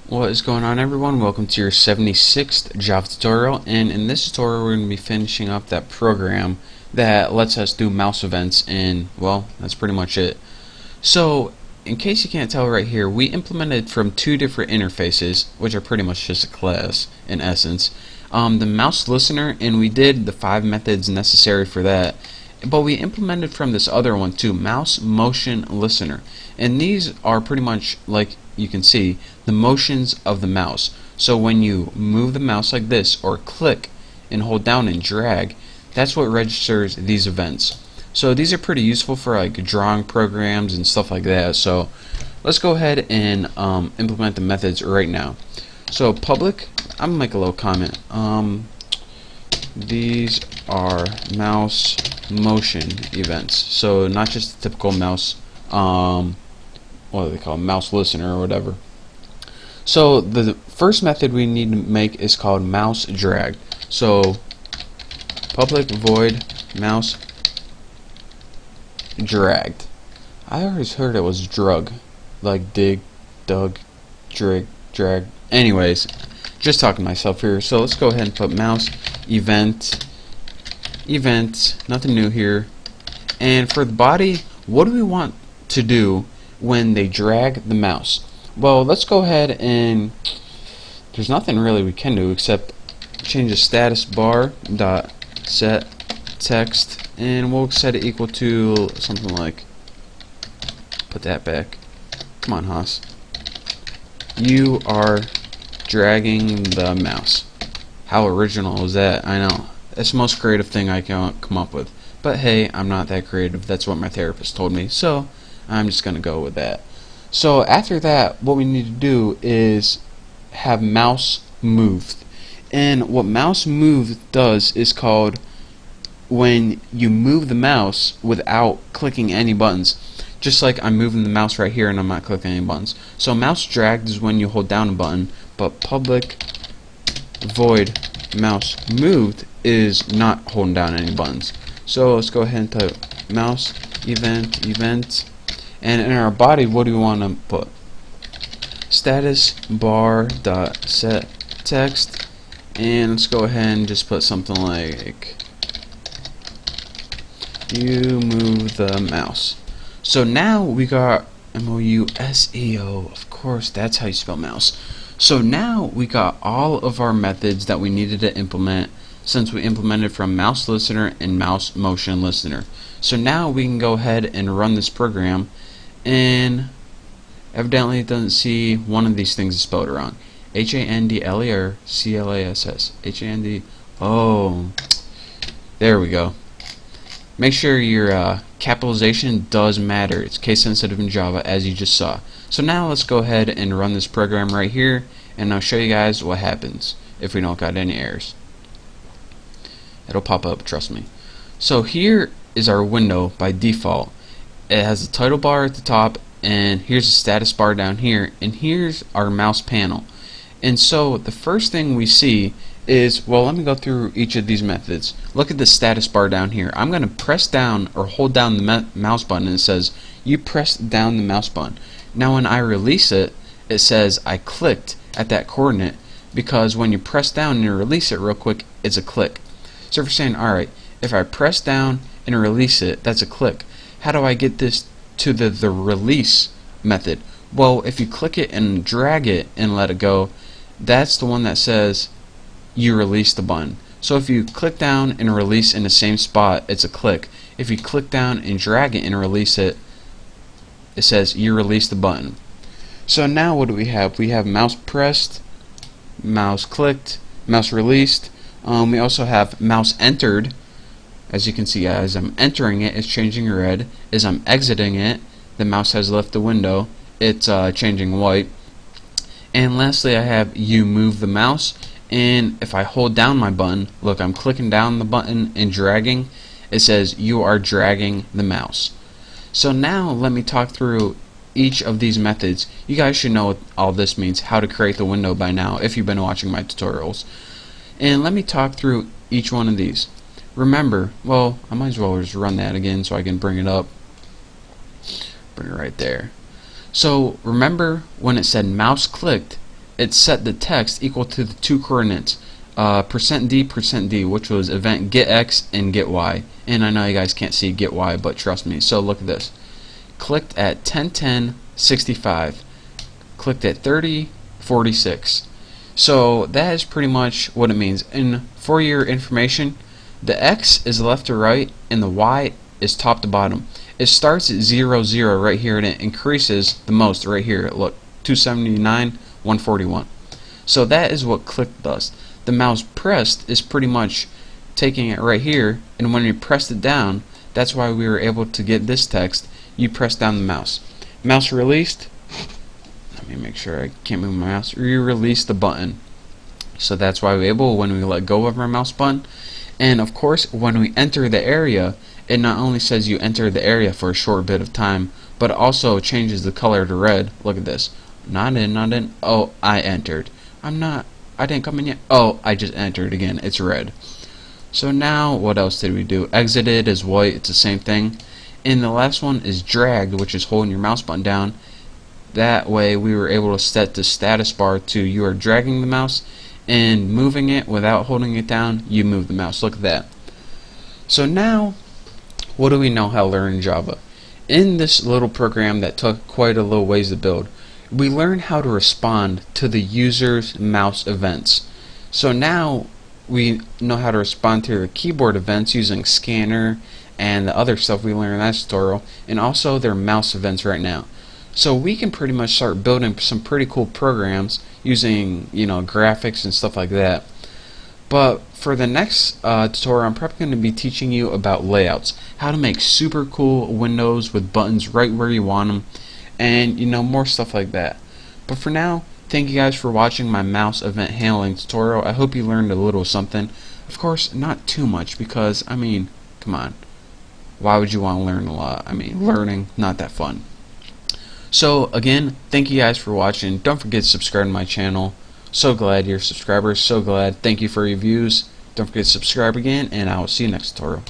What is going on, everyone? Welcome to your 76th Java tutorial, and in this tutorial we're going to be finishing up that program that lets us do mouse events, and well, that's pretty much it. So in case you can't tell right here, we implemented from two different interfaces, which are pretty much just a class in essence, the mouse listener, and we did the 5 methods necessary for that. But we implemented from this other one too, MouseMotionListener, and these are pretty much, like you can see, the motions of the mouse. So when you move the mouse like this, or click and hold down and drag, that's what registers these events. So these are pretty useful for like drawing programs and stuff like that. So let's go ahead and implement the methods right now. So public, I'm gonna make a little comment. These are mouse motion events, so not just the typical mouse what do they call it? Mouse listener or whatever. So the first method we need to make is called mouse drag. So public void mouse dragged. I always heard it was drug, like dig, dug, drag. Anyways, just talking to myself here. So let's go ahead and put mouse event, nothing new here. And for the body, what do we want to do when they drag the mouse? Well, let's go ahead and there's nothing really we can do except change the status bar dot set text, and we'll set it equal to something like, put that back. Come on, Haas. You are dragging the mouse. How original is that? I know. That's the most creative thing I can come up with. But hey, I'm not that creative. That's what my therapist told me. So I'm just going to go with that. So after that, what we need to do is have mouse moved. And what mouse moved does is called when you move the mouse without clicking any buttons. Just like I'm moving the mouse right here and I'm not clicking any buttons. So mouse dragged is when you hold down a button, but public void mouse moved is not holding down any buttons. So let's go ahead and type mouse event, and in our body, what do we want to put? Status bar dot set text, and let's go ahead and just put something like you move the mouse. So now we got MOUSEO, of course that's how you spell mouse. So now we got all of our methods that we needed to implement since we implemented from mouse listener and mouse motion listener. So now we can go ahead and run this program, and evidently it doesn't see one of these things is spelled wrong. HANDLE or CLASS? HAND. Oh, there we go. Make sure your capitalization does matter. It's case sensitive in Java, as you just saw. So now let's go ahead and run this program right here, and I'll show you guys what happens if we don't got any errors. It'll pop up, trust me. So here is our window by default. It has the title bar at the top, and here's the status bar down here, and here's our mouse panel. And so the first thing we see is, well, let me go through each of these methods. Look at the status bar down here. I'm going to press down or hold down the mouse button, and it says you pressed down the mouse button. Now when I release it, it says I clicked at that coordinate, because when you press down and release it real quick, it's a click. So if we're saying, alright, if I press down and release it, that's a click. How do I get this to the release method? Well, if you click it and drag it and let it go, that's the one that says you release the button. So if you click down and release in the same spot, it's a click. If you click down and drag it and release it, it says you release the button. So now what do we have? We have mouse pressed, mouse clicked, mouse released. We also have mouse entered. As you can see, as I'm entering it, it's changing red. As I'm exiting it, the mouse has left the window. It's changing white. And lastly, I have you move the mouse. And if I hold down my button, look, I'm clicking down the button and dragging, it says you are dragging the mouse. So now let me talk through each of these methods. You guys should know what all this means, how to create the window by now if you've been watching my tutorials. And let me talk through each one of these. Remember, well, I might as well just run that again so I can bring it up. Bring it right there. So remember when it said mouse clicked, it set the text equal to the two coordinates, %d, which was event get x and get y. And I know you guys can't see get y, but trust me. So look at this. Clicked at 10:10:65. Clicked at 30:46. So that is pretty much what it means. And for your information, the x is left to right and the y is top to bottom. It starts at 0, 0 right here, and it increases the most right here. Look, 279, 141. So that is what click does. The mouse pressed is pretty much taking it right here, and when you pressed it down, that's why we were able to get this text. You press down the mouse. Mouse released. Let me make sure I can't move my mouse. You release the button. So that's why we're able when we let go of our mouse button. And of course, when we enter the area, it not only says you enter the area for a short bit of time, but it also changes the color to red. Look at this. Not in, not in. Oh, I entered. I didn't come in yet. Oh, I just entered again. It's red. So now, what else did we do? Exited is white. It's the same thing. And the last one is dragged, which is holding your mouse button down. That way, we were able to set the status bar to you are dragging the mouse and moving it without holding it down. You move the mouse. Look at that. So now, what do we know how to learn in Java? In this little program that took quite a little ways to build, we learned how to respond to the user's mouse events. So now we know how to respond to their keyboard events using scanner and the other stuff we learned in that tutorial, and also their mouse events right now. So we can pretty much start building some pretty cool programs using, graphics and stuff like that. But for the next tutorial, I'm probably going to be teaching you about layouts, how to make super cool windows with buttons right where you want them, and more stuff like that. But for now, thank you guys for watching my mouse event handling tutorial. I hope you learned a little something. Of course, not too much, because come on, why would you want to learn a lot? Learning, not that fun. So again, thank you guys for watching. Don't forget to subscribe to my channel. So glad you're subscribers. So glad. Thank you for your views. Don't forget to subscribe again, and I will see you next tutorial.